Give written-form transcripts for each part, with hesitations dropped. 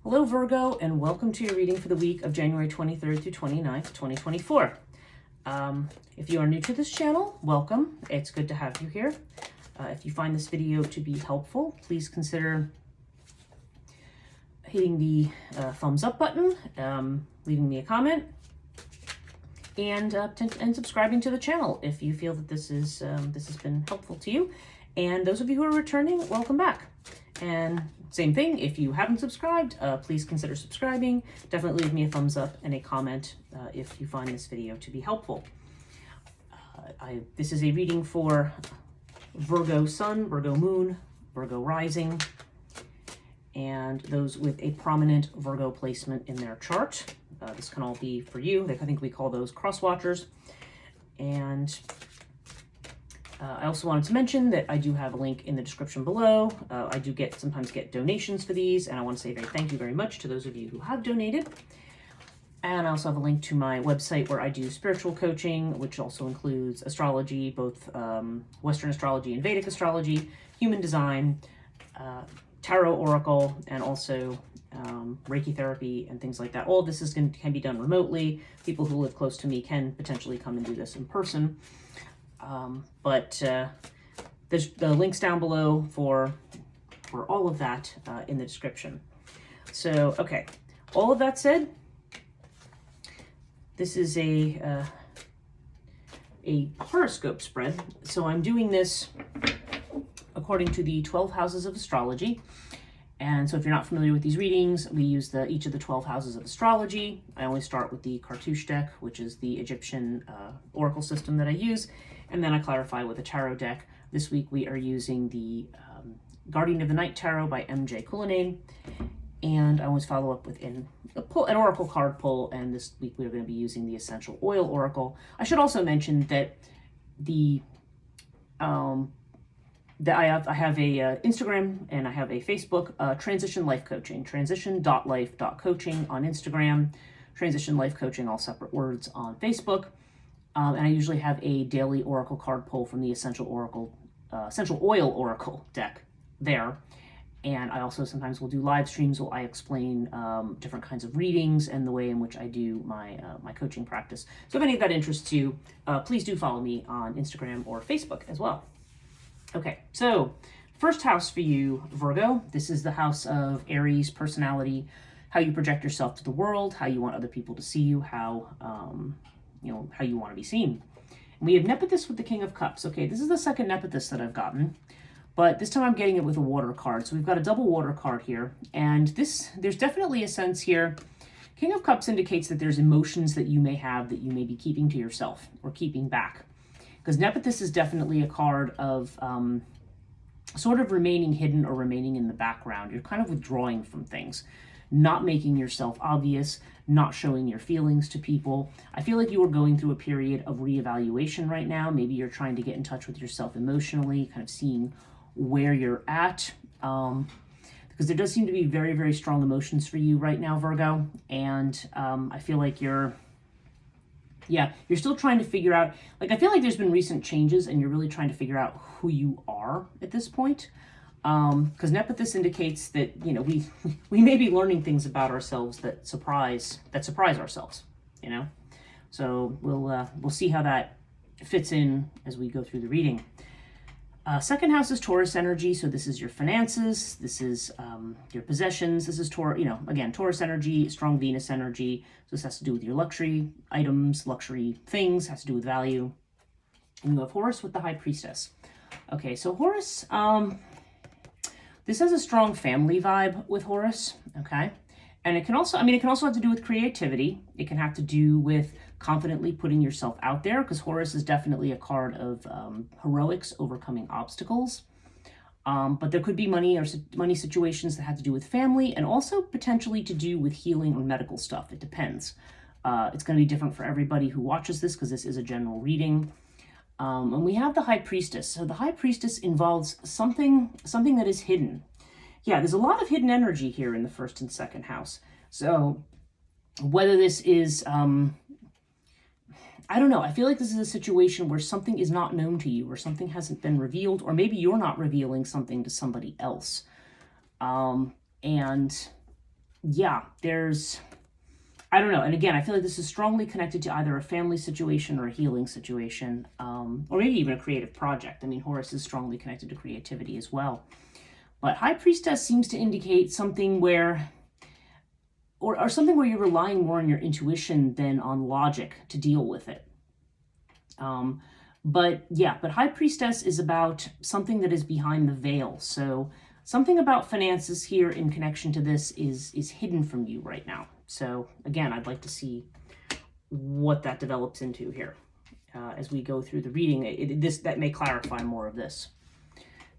Hello Virgo, and welcome to your reading for the week of January 23rd through 29th, 2024. If you are new to this channel, welcome. It's good to have you here. If you find this video to be helpful, please consider hitting the thumbs up button, leaving me a comment, and subscribing to the channel if you feel that this has been helpful to you. And those of you who are returning, welcome back. And same thing, if you haven't subscribed, please consider subscribing. Definitely leave me a thumbs up and a comment if you find this video to be helpful. This is a reading for Virgo Sun, Virgo Moon, Virgo Rising, and those with a prominent Virgo placement in their chart. This can all be for you. I think we call those cross watchers. And I also wanted to mention that I do have a link in the description below. I do sometimes get donations for these, and I want to say thank you very much to those of you who have donated. And I also have a link to my website where I do spiritual coaching, which also includes astrology, both Western astrology and Vedic astrology, human design, tarot oracle, and also Reiki therapy and things like that. All of this can be done remotely. People who live close to me can potentially come and do this in person. But there's the links down below for all of that in the description. So, okay, all of that said, this is a horoscope spread. So I'm doing this according to the 12 houses of astrology. And so if you're not familiar with these readings, we use each of the 12 houses of astrology. I always start with the Cartouche deck, which is the Egyptian oracle system that I use. And then I clarify with a tarot deck. This week we are using the Guardian of the Night Tarot by M.J. Cullinane. And I always follow up with an oracle card pull. And this week we are going to be using the Essential Oil Oracle. I should also mention that I have a Instagram and I have a Facebook, Transition Life Coaching, transition.life.coaching on Instagram, Transition Life Coaching, all separate words, on Facebook. And I usually have a daily oracle card pull from the Essential Oil Oracle deck there. And I also sometimes will do live streams where I explain different kinds of readings and the way in which I do my coaching practice. So if any of that interests you, please do follow me on Instagram or Facebook as well. Okay, so first house for you, Virgo. This is the house of Aries, personality, how you project yourself to the world, how you want other people to see you, how you want to be seen. And we have Nepothys with the King of Cups. Okay, this is the second Nepothys that I've gotten, but this time I'm getting it with a water card. So we've got a double water card here, and there's definitely a sense here. King of Cups indicates that there's emotions that you may have that you may be keeping to yourself or keeping back. Because Nepothys is definitely a card of sort of remaining hidden or remaining in the background. You're kind of withdrawing from things, not making yourself obvious, not showing your feelings to people. I feel like you are going through a period of reevaluation right now. Maybe you're trying to get in touch with yourself emotionally, kind of seeing where you're at. Because there does seem to be very, very strong emotions for you right now, Virgo. And I feel like you're still trying to figure out, I feel like there's been recent changes and you're really trying to figure out who you are at this point. Because Nepothys indicates that, we may be learning things about ourselves that surprise ourselves, So we'll see how that fits in as we go through the reading. Second house is Taurus energy. So this is your finances. This is your possessions. This is Taurus energy, strong Venus energy. So this has to do with your luxury items, luxury things, has to do with value. And you have Horus with the High Priestess. Okay, so Horus, this has a strong family vibe with Horus, okay? And it can also have to do with creativity. It can have to do with confidently putting yourself out there, because Horus is definitely a card of heroics, overcoming obstacles. But there could be money situations that have to do with family, and also potentially to do with healing or medical stuff. It depends. It's going to be different for everybody who watches this, because this is a general reading. And we have the High Priestess. So the High Priestess involves something that is hidden. Yeah, there's a lot of hidden energy here in the first and second house. So whether this is, I don't know. I feel like this is a situation where something is not known to you, or something hasn't been revealed, or maybe you're not revealing something to somebody else. And yeah, I don't know. And again, I feel like this is strongly connected to either a family situation or a healing situation, or maybe even a creative project. I mean, Horus is strongly connected to creativity as well. But High Priestess seems to indicate something where, or something where you're relying more on your intuition than on logic to deal with it. But High Priestess is about something that is behind the veil. So something about finances here in connection to this is hidden from you right now. So again, I'd like to see what that develops into here as we go through the reading. That may clarify more of this.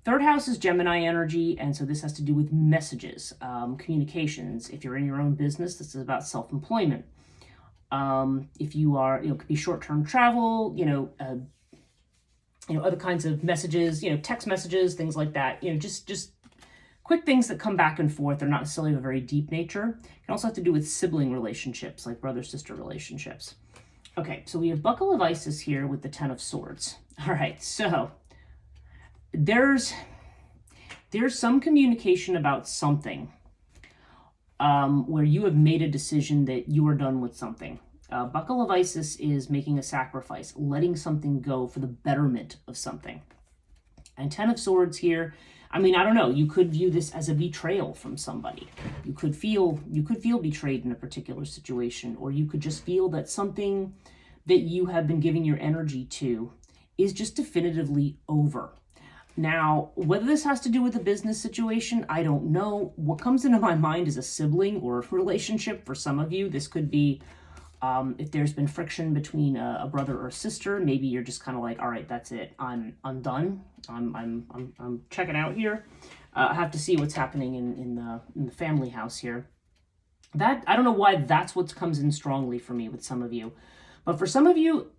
Third house is Gemini energy, and so this has to do with messages, communications. If you're in your own business, this is about self-employment. If you are, it could be short-term travel, other kinds of messages, text messages, things like that. Just quick things that come back and forth. They're not necessarily of a very deep nature. It can also have to do with sibling relationships, like brother-sister relationships. Okay, so we have Buckle of Isis here with the Ten of Swords. All right, so there's some communication about something where you have made a decision that you are done with something. Buckle of Isis is making a sacrifice, letting something go for the betterment of something. And Ten of Swords here, I mean, I don't know, you could view this as a betrayal from somebody. You could feel betrayed in a particular situation, or you could just feel that something that you have been giving your energy to is just definitively over. Now, whether this has to do with a business situation, I don't know. What comes into my mind is a sibling or a relationship for some of you. This could be if there's been friction between a brother or a sister. Maybe you're just kind of like, all right, that's it. I'm done. I'm checking out here. I have to see what's happening in the family house here. That, I don't know why that's what comes in strongly for me with some of you, but for some of you,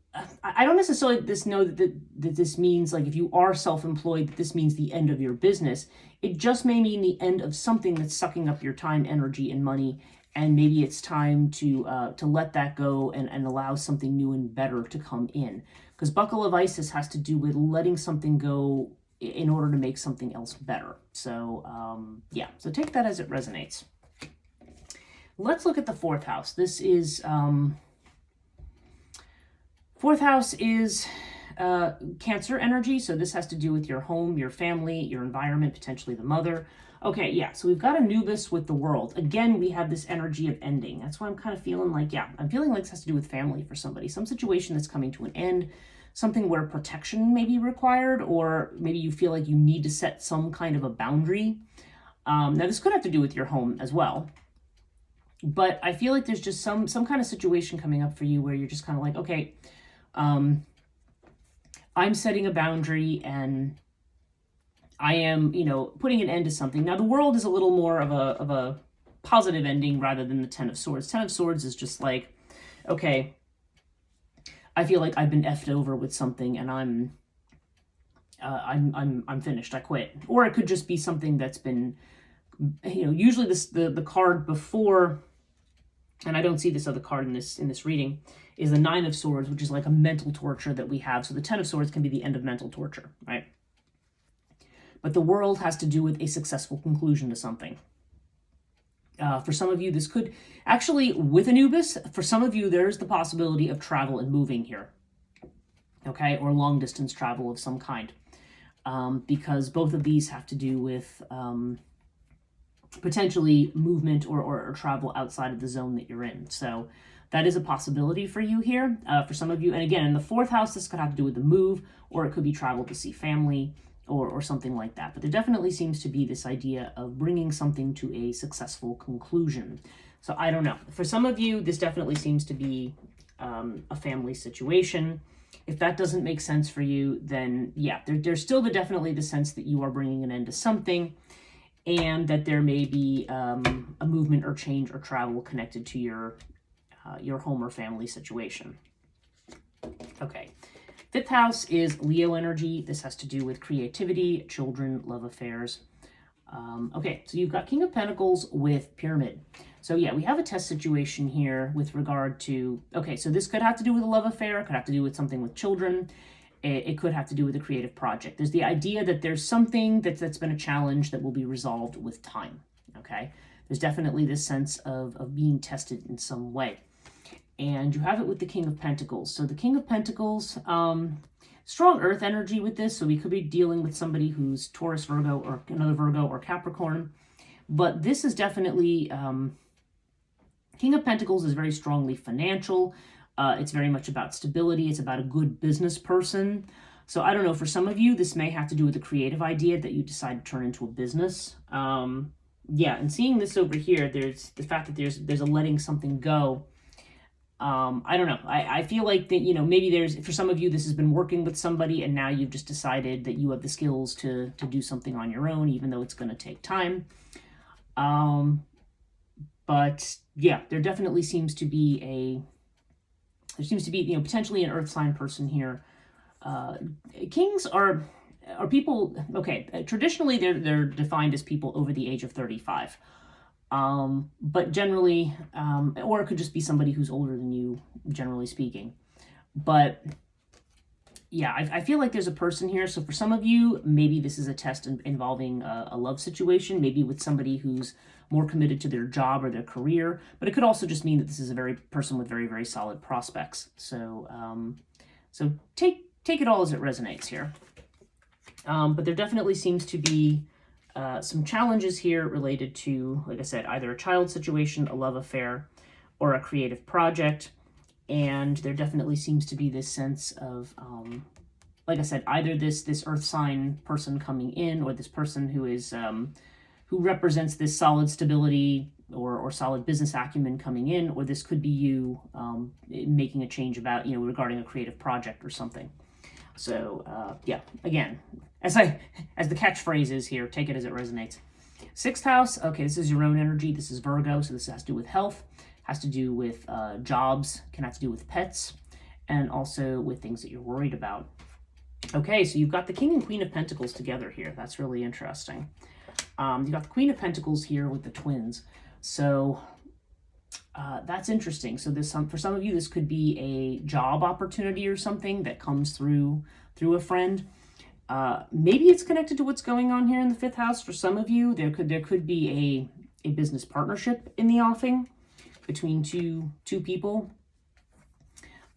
I don't necessarily know that this means, like, if you are self-employed, that this means the end of your business. It just may mean the end of something that's sucking up your time, energy, and money, and maybe it's time to let that go and allow something new and better to come in. Because Buckle of Isis has to do with letting something go in order to make something else better. So, so take that as it resonates. Let's look at the fourth house. This is... Fourth house is Cancer energy, so this has to do with your home, your family, your environment, potentially the mother. Okay, yeah, so we've got Anubis with the World. Again, we have this energy of ending. That's why I'm kind of feeling like, I'm feeling like this has to do with family for somebody. Some situation that's coming to an end, something where protection may be required, or maybe you feel like you need to set some kind of a boundary. Now, this could have to do with your home as well. But I feel like there's just some kind of situation coming up for you where you're just kind of like, okay, I'm setting a boundary and I am, putting an end to something. Now, the World is a little more of a positive ending rather than the Ten of Swords. Ten of Swords is just like, okay, I feel like I've been effed over with something and I'm finished. I quit. Or it could just be something that's been, usually the card before, and I don't see this other card in this reading, is the Nine of Swords, which is like a mental torture that we have. So the Ten of Swords can be the end of mental torture, right? But the World has to do with a successful conclusion to something. For some of you, this could actually, with Anubis, for some of you, there's the possibility of travel and moving here, okay? Or long distance travel of some kind, because both of these have to do with potentially movement or travel outside of the zone that you're in. So that is a possibility for you here, for some of you. And again, in the fourth house, this could have to do with the move, or it could be travel to see family, or something like that. But there definitely seems to be this idea of bringing something to a successful conclusion. So I don't know. For some of you, this definitely seems to be a family situation. If that doesn't make sense for you, then there's still definitely the sense that you are bringing an end to something, and that there may be a movement or change or travel connected to your home or family situation. Okay. Fifth house is Leo energy. This has to do with creativity, children, love affairs. Okay, so you've got King of Pentacles with Pyramid. So we have a test situation here with regard to, okay, so this could have to do with a love affair, it could have to do with something with children, it could have to do with a creative project. There's the idea that there's something that's been a challenge that will be resolved with time, okay? There's definitely this sense of being tested in some way. And you have it with the King of Pentacles. So the King of Pentacles, strong earth energy with this. So we could be dealing with somebody who's Taurus, Virgo, or another Virgo or Capricorn. But this is definitely, King of Pentacles is very strongly financial. It's very much about stability. It's about a good business person. So I don't know, for some of you, this may have to do with a creative idea that you decide to turn into a business. Yeah, and seeing this over here, there's the fact that there's a letting something go. I don't know. I feel like that, maybe for some of you, this has been working with somebody and now you've just decided that you have the skills to do something on your own, even though it's going to take time. But yeah, there definitely seems to be potentially an earth sign person here. Kings are people, okay, traditionally they're defined as people over the age of 35. But generally, or it could just be somebody who's older than you, generally speaking. But yeah, I feel like there's a person here. So for some of you, maybe this is a test involving a love situation, maybe with somebody who's more committed to their job or their career. But it could also just mean that this is a person with very, very solid prospects. So, so take it all as it resonates here. But there definitely seems to be some challenges here related to, like I said, either a child situation, a love affair, or a creative project. And there definitely seems to be this sense of, like I said, either this earth sign person coming in, or this person who is who represents this solid stability or solid business acumen coming in, or this could be you making a change about, regarding a creative project or something. So yeah, again, as the catchphrase is here, take it as it resonates. Sixth house, okay, this is your own energy. This is Virgo, so this has to do with health, has to do with jobs, can have to do with pets, and also with things that you're worried about. Okay, so you've got the King and Queen of Pentacles together here. That's really interesting. You've got the Queen of Pentacles here with the twins. So that's interesting. So for some of you, this could be a job opportunity or something that comes through a friend. Maybe it's connected to what's going on here in the fifth house. For some of you, there could be a business partnership in the offing between two people.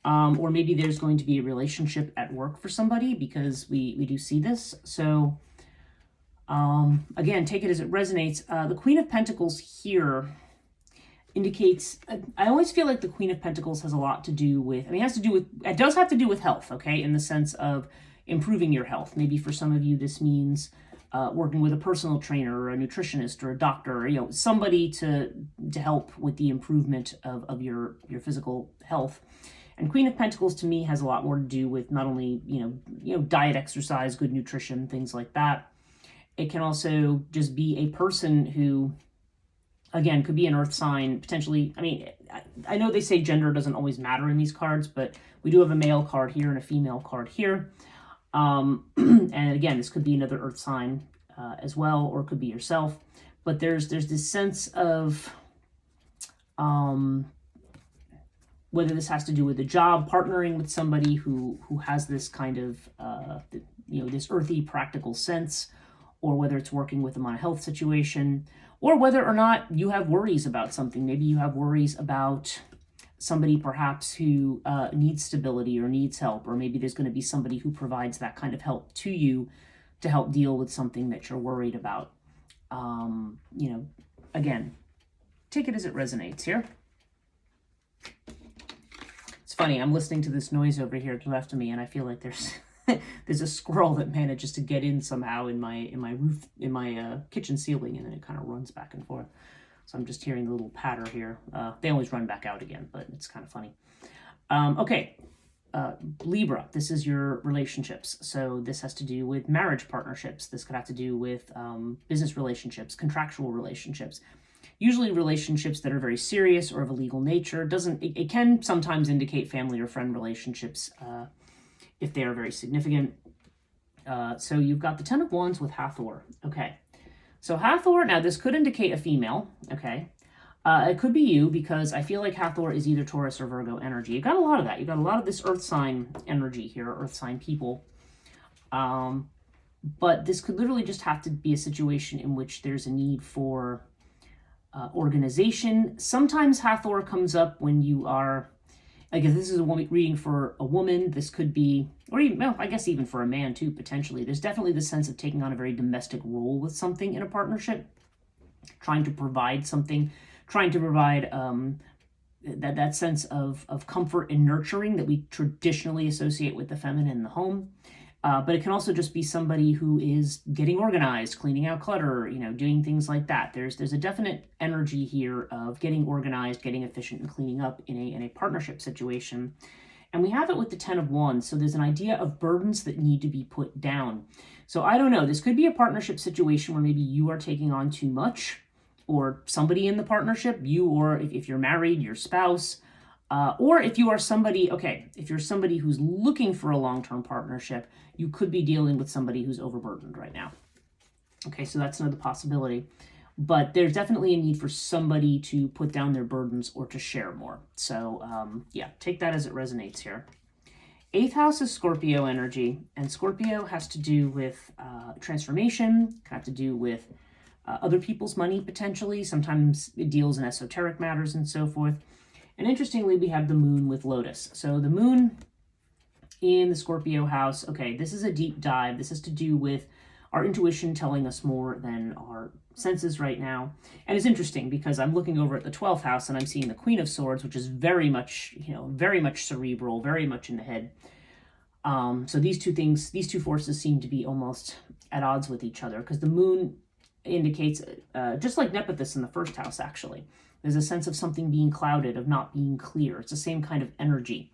Or maybe there's going to be a relationship at work for somebody, because we do see this. So again, take it as it resonates. The Queen of Pentacles here indicates, I always feel like the Queen of Pentacles has a lot to do with, it does have to do with health, okay, in the sense of improving your health. Maybe for some of you, this means working with a personal trainer or a nutritionist or a doctor, or, somebody to help with the improvement of your physical health. And Queen of Pentacles to me has a lot more to do with not only, diet, exercise, good nutrition, things like that. It can also just be a person who, again, could be an earth sign, potentially. I know they say gender doesn't always matter in these cards, but we do have a male card here and a female card here. And again, this could be another earth sign as well, or it could be yourself. But there's this sense of whether this has to do with a job, partnering with somebody who has this kind of this earthy, practical sense, or whether it's working with them on a health situation, or whether or not you have worries about something. Maybe you have worries about somebody perhaps who needs stability or needs help, or maybe there's going to be somebody who provides that kind of help to you to help deal with something that you're worried about. Again, take it as it resonates here. It's funny, I'm listening to this noise over here to the left of me, and I feel like there's there's a squirrel that manages to get in somehow in my kitchen ceiling, and then it kind of runs back and forth. So I'm just hearing the little patter here. They always run back out again, but it's kind of funny. Okay, Libra, this is your relationships. So this has to do with marriage partnerships. This could have to do with business relationships, contractual relationships. Usually relationships that are very serious or of a legal nature. It can sometimes indicate family or friend relationships if they are very significant. So you've got the Ten of Wands with Hathor. Okay. So Hathor, now this could indicate a female, okay? It could be you, because I feel like Hathor is either Taurus or Virgo energy. You got a lot of that. You got a lot of this earth sign energy here, earth sign people. But this could literally just have to be a situation in which there's a need for organization. Sometimes Hathor comes up when you are, I guess this is a reading for a woman. This could be, or even, well, I guess even for a man too, potentially. There's definitely the sense of taking on a very domestic role with something in a partnership, trying to provide something, trying to provide that sense of comfort and nurturing that we traditionally associate with the feminine in the home. But it can also just be somebody who is getting organized, cleaning out clutter, doing things like that. There's a definite energy here of getting organized, getting efficient, and cleaning up in a partnership situation. And we have it with the Ten of Wands. So there's an idea of burdens that need to be put down. So I don't know. This could be a partnership situation where maybe you are taking on too much, or somebody in the partnership, you, or if you're married, your spouse, or if you are somebody, if you're somebody who's looking for a long-term partnership, you could be dealing with somebody who's overburdened right now. Okay, so that's another possibility. But there's definitely a need for somebody to put down their burdens or to share more. So yeah, take that as it resonates here. 8th house is Scorpio energy, and Scorpio has to do with transformation, can have to do with other people's money potentially. Sometimes it deals in esoteric matters and so forth. And interestingly, we have the moon with Lotus. So the moon in the Scorpio house, this is a deep dive. This has to do with our intuition telling us more than our senses right now. And it's interesting because I'm looking over at the 12th house and I'm seeing the Queen of Swords, which is very much, very much cerebral, very much in the head. So these two forces seem to be almost at odds with each other, because the moon indicates, just like Nephthys in the first house, actually, there's a sense of something being clouded, of not being clear. It's the same kind of energy.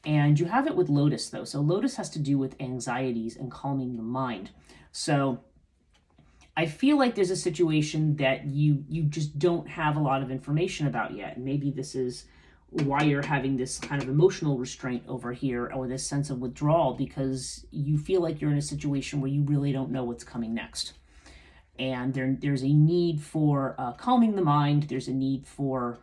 And you have it with Lotus, though. So Lotus has to do with anxieties and calming the mind. So I feel like there's a situation that you just don't have a lot of information about yet. And maybe this is why you're having this kind of emotional restraint over here, or this sense of withdrawal, because you feel like you're in a situation where you really don't know what's coming next. And there's a need for calming the mind. There's a need for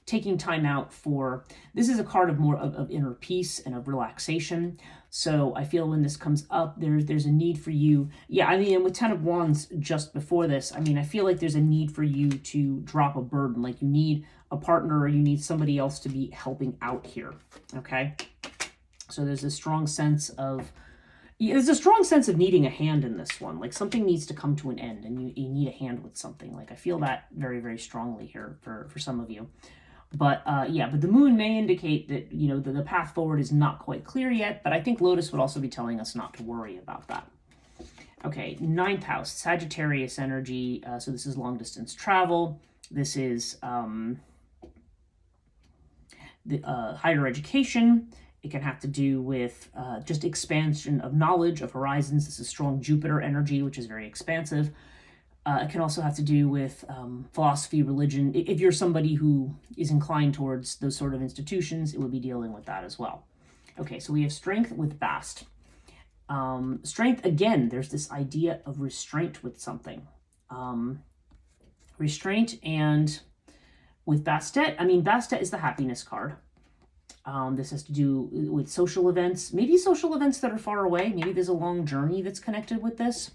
taking time out for, this is a card of more of inner peace and of relaxation. So I feel when this comes up, there's a need for you. Yeah, I mean, and with 10 of Wands just before this, I mean, I feel like there's a need for you to drop a burden. Like you need a partner, or you need somebody else to be helping out here, okay? So there's a strong sense of, needing a hand in this one. Like something needs to come to an end, and you need a hand with something. Like I feel that very, very strongly here for some of you. But but the moon may indicate that, the path forward is not quite clear yet, but I think Lotus would also be telling us not to worry about that. Okay, 9th house, Sagittarius energy. So this is long distance travel. This is higher education. It can have to do with just expansion of knowledge, of horizons. This is strong Jupiter energy, which is very expansive. It can also have to do with philosophy, religion. If you're somebody who is inclined towards those sort of institutions, it would be dealing with that as well. Okay, so we have strength with Bast. Strength, again, there's this idea of restraint with something. Restraint, and with Bastet, Bastet is the happiness card. This has to do with social events, maybe social events that are far away. Maybe there's a long journey that's connected with this.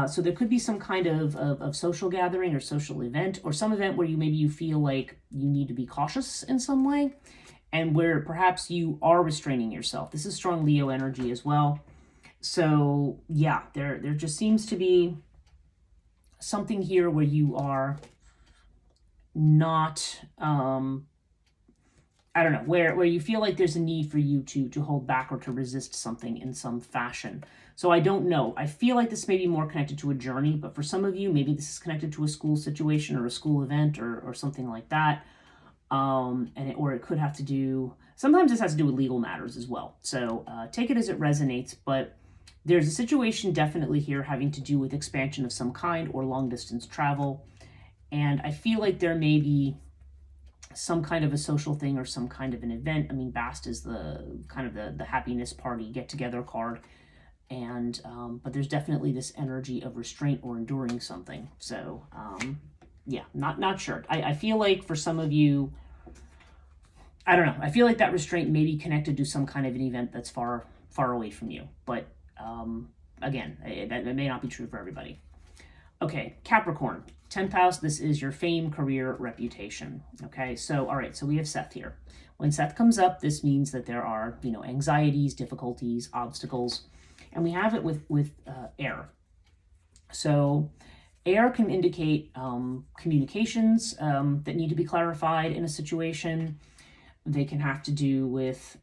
So there could be some kind of social gathering or social event, or some event where you feel like you need to be cautious in some way, and where perhaps you are restraining yourself. This is strong Leo energy as well. So yeah, there just seems to be something here where you are not, where you feel like there's a need for you to hold back or to resist something in some fashion. So I don't know. I feel like this may be more connected to a journey, but for some of you, maybe this is connected to a school situation or a school event or something like that. Or it could have to do, sometimes this has to do with legal matters as well. So take it as it resonates, but there's a situation definitely here having to do with expansion of some kind or long distance travel. And I feel like there may be some kind of a social thing or some kind of an event. Bast is the kind of the happiness party get together card. And but there's definitely this energy of restraint or enduring something. So yeah, not sure. I feel like for some of you, I don't know. I feel like that restraint may be connected to some kind of an event that's far away from you. But again, that may not be true for everybody. Okay, Capricorn, 10th house, this is your fame, career, reputation. Okay, so all right, so we have Seth here. When Seth comes up, this means that there are, anxieties, difficulties, obstacles, and we have it with air. So air can indicate communications that need to be clarified in a situation. They can have to do with,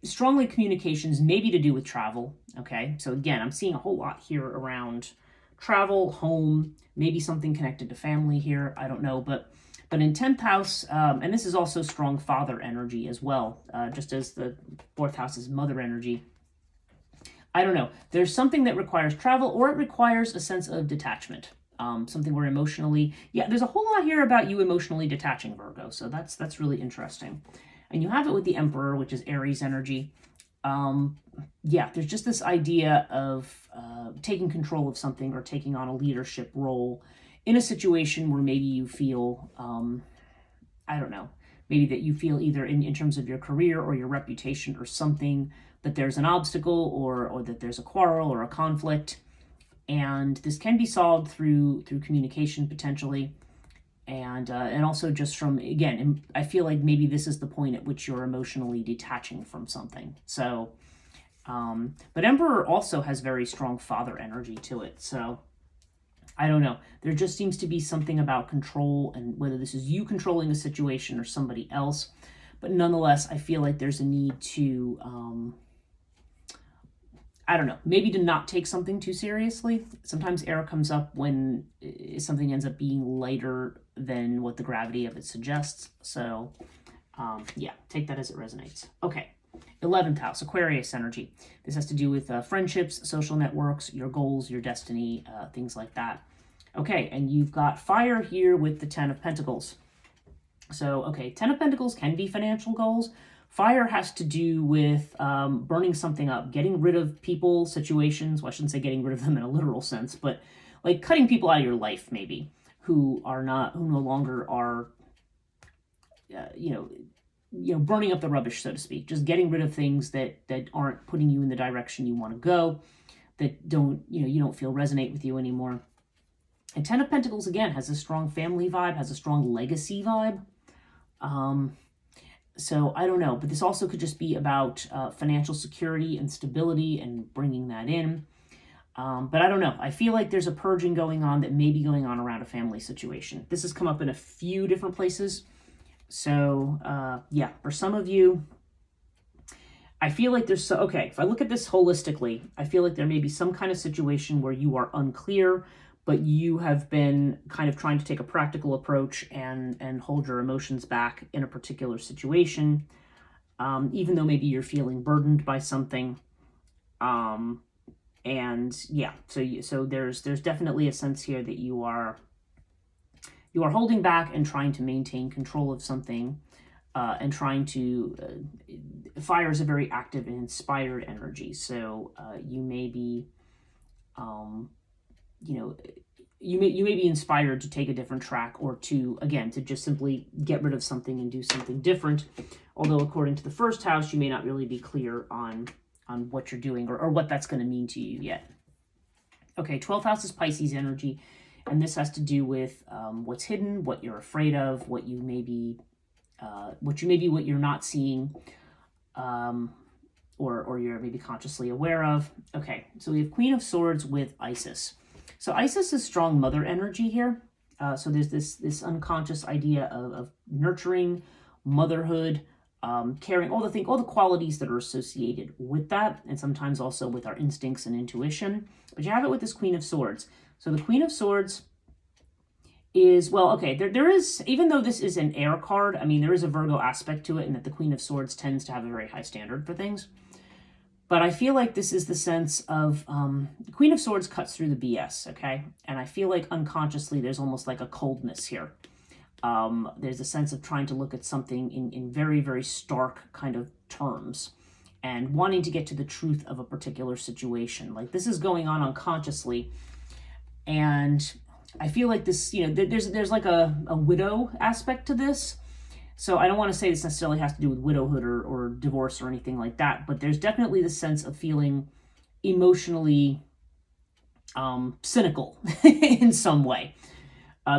strongly communications, maybe to do with travel. Okay, so again, I'm seeing a whole lot here around travel, home, maybe something connected to family here. I don't know, but in 10th house, and this is also strong father energy as well, just as the 4th house is mother energy. I don't know. There's something that requires travel, or it requires a sense of detachment. Something where emotionally, there's a whole lot here about you emotionally detaching, Virgo. So that's really interesting. And you have it with the Emperor, which is Aries energy. There's just this idea of taking control of something or taking on a leadership role in a situation where maybe you feel, maybe that you feel either in terms of your career or your reputation or something, that there's an obstacle or that there's a quarrel or a conflict. And this can be solved through communication potentially. And also just from, again, I feel like maybe this is the point at which you're emotionally detaching from something. So, but Emperor also has very strong father energy to it. So I don't know. There just seems to be something about control, and whether this is you controlling a situation or somebody else. But nonetheless, I feel like there's a need to, maybe to not take something too seriously. Sometimes air comes up when something ends up being lighter than what the gravity of it suggests. So, take that as it resonates. Okay. 11th house, Aquarius energy. This has to do with friendships, social networks, your goals, your destiny, things like that. Okay, and you've got fire here with the 10 of Pentacles. So, 10 of Pentacles can be financial goals. Fire has to do with burning something up, getting rid of people, situations. Well, I shouldn't say getting rid of them in a literal sense, but like cutting people out of your life, maybe, who no longer are, burning up the rubbish, so to speak. Just getting rid of things that aren't putting you in the direction you want to go, that you don't feel resonate with you anymore. And 10 of Pentacles, again, has a strong family vibe, has a strong legacy vibe. So I don't know, but this also could just be about financial security and stability and bringing that in. But I don't know. I feel like there's a purging going on that may be going on around a family situation. This has come up in a few different places. So for some of you, I feel like there's if I look at this holistically, I feel like there may be some kind of situation where you are unclear, but you have been kind of trying to take a practical approach and hold your emotions back in a particular situation, even though maybe you're feeling burdened by something. So there's definitely a sense here that you are holding back and trying to maintain control of something, and trying to. Fire is a very active and inspired energy, so you may be. You may be inspired to take a different track, or to just simply get rid of something and do something different. Although according to the first house, you may not really be clear on what you're doing or what that's going to mean to you yet. Okay, 12th house is Pisces energy, and this has to do with what's hidden, what you're afraid of, what you're not seeing, or you're maybe consciously aware of. Okay, so we have Queen of Swords with Isis. So Isis is strong mother energy here. So there's this unconscious idea of nurturing, motherhood, caring, all the qualities that are associated with that, and sometimes also with our instincts and intuition. But you have it with this Queen of Swords. So the Queen of Swords is, there is, even though this is an air card, there is a Virgo aspect to it, and that the Queen of Swords tends to have a very high standard for things. But I feel like this is the sense of Queen of Swords cuts through the BS, okay? And I feel like unconsciously there's almost like a coldness here. There's a sense of trying to look at something in very, very stark kind of terms and wanting to get to the truth of a particular situation. Like this is going on unconsciously. And I feel like this, there's like a widow aspect to this. So I don't want to say this necessarily has to do with widowhood or divorce or anything like that, but there's definitely the sense of feeling emotionally cynical in some way.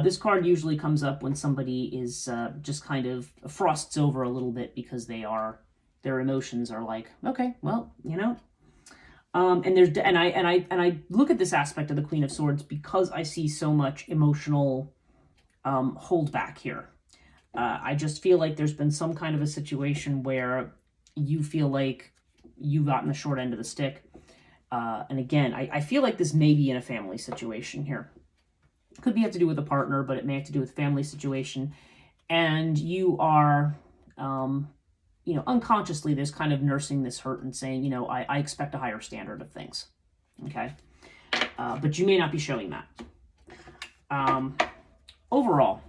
This card usually comes up when somebody is just kind of frosts over a little bit because their emotions are like, okay, well, you know. And I look at this aspect of the Queen of Swords because I see so much emotional holdback here. I just feel like there's been some kind of a situation where you feel like you've gotten the short end of the stick. And again, I feel like this may be in a family situation here. Could have to do with a partner, but it may have to do with family situation. And you are, unconsciously, there's kind of nursing this hurt and saying, I expect a higher standard of things. Okay. But you may not be showing that. Overall.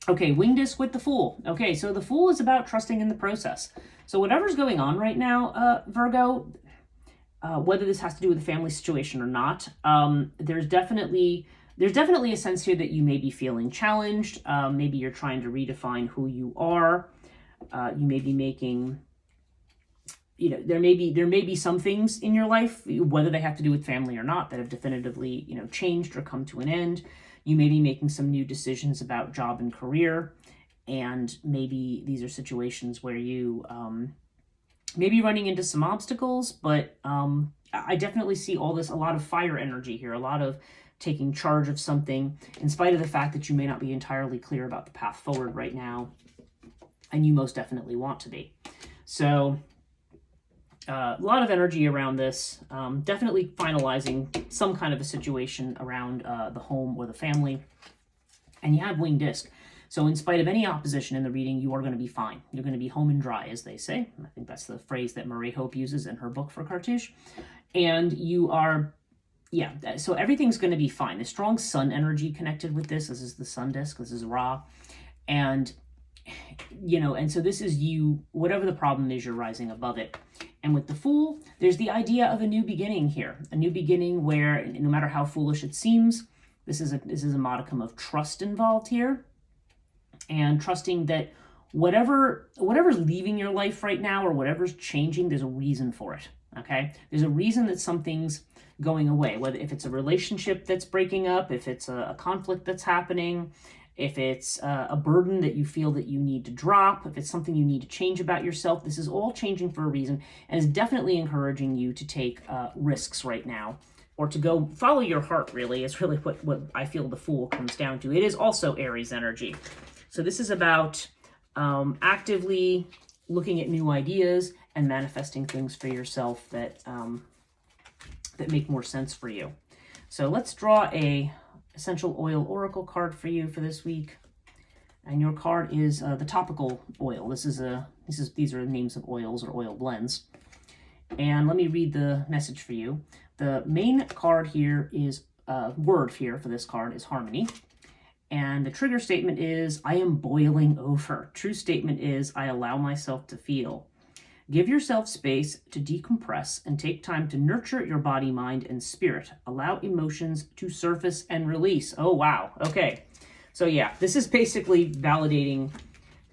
Okay, wing disc with the Fool. Okay, so the Fool is about trusting in the process. So whatever's going on right now, Virgo, whether this has to do with a family situation or not, there's definitely a sense here that you may be feeling challenged. Maybe you're trying to redefine who you are. You may be making, there may be some things in your life, whether they have to do with family or not, that have definitively, changed or come to an end. You may be making some new decisions about job and career, and maybe these are situations where you may be running into some obstacles, but I definitely see a lot of fire energy here, a lot of taking charge of something, in spite of the fact that you may not be entirely clear about the path forward right now, and you most definitely want to be. So a lot of energy around this, definitely finalizing some kind of a situation around the home or the family. And you have winged disc. So in spite of any opposition in the reading, you are going to be fine. You're going to be home and dry, as they say. I think that's the phrase that Marie Hope uses in her book for Cartouche. And you are, so everything's going to be fine. There's strong sun energy connected with this. This is the sun disc. This is Ra. And, and so this is you, whatever the problem is, you're rising above it. And with the Fool, there's the idea of a new beginning here. A new beginning where, no matter how foolish it seems, this is a modicum of trust involved here. And trusting that whatever's leaving your life right now or whatever's changing, there's a reason for it, okay? There's a reason that something's going away, whether if it's a relationship that's breaking up, if it's a conflict that's happening, if it's a burden that you feel that you need to drop, if it's something you need to change about yourself. This is all changing for a reason and is definitely encouraging you to take risks right now, or to go follow your heart, really, is really what I feel the Fool comes down to. It is also Aries energy. So this is about actively looking at new ideas and manifesting things for yourself that make more sense for you. So let's draw a essential oil oracle card for you for this week. And your card is the topical oil. These are names of oils or oil blends. And let me read the message for you. The main card here is word here for this card is harmony. And the trigger statement is, I am boiling over. True statement is, I allow myself to feel. Give yourself space to decompress and take time to nurture your body, mind, and spirit. Allow emotions to surface and release. Oh, wow. Okay. So yeah, this is basically validating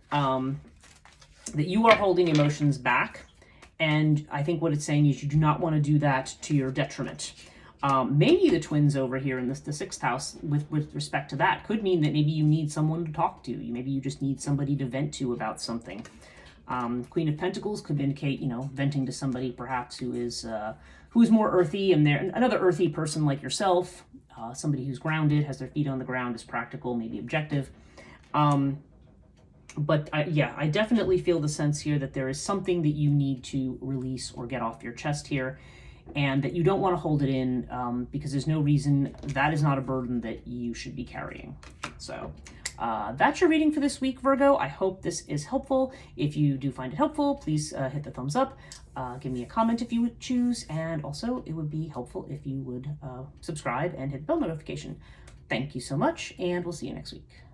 that you are holding emotions back. And I think what it's saying is you do not want to do that to your detriment. Maybe the twins over here in the sixth house with respect to that could mean that maybe you need someone to talk to. Maybe you just need somebody to vent to about something. Queen of Pentacles could indicate, venting to somebody perhaps who is more earthy, and they're another earthy person like yourself, somebody who's grounded, has their feet on the ground, is practical, maybe objective. But I definitely feel the sense here that there is something that you need to release or get off your chest here, and that you don't want to hold it in because there's no reason. That is not a burden that you should be carrying. So that's your reading for this week, Virgo. I hope this is helpful. If you do find it helpful, please hit the thumbs up. Give me a comment if you would choose. And also, it would be helpful if you would subscribe and hit the bell notification. Thank you so much, and we'll see you next week.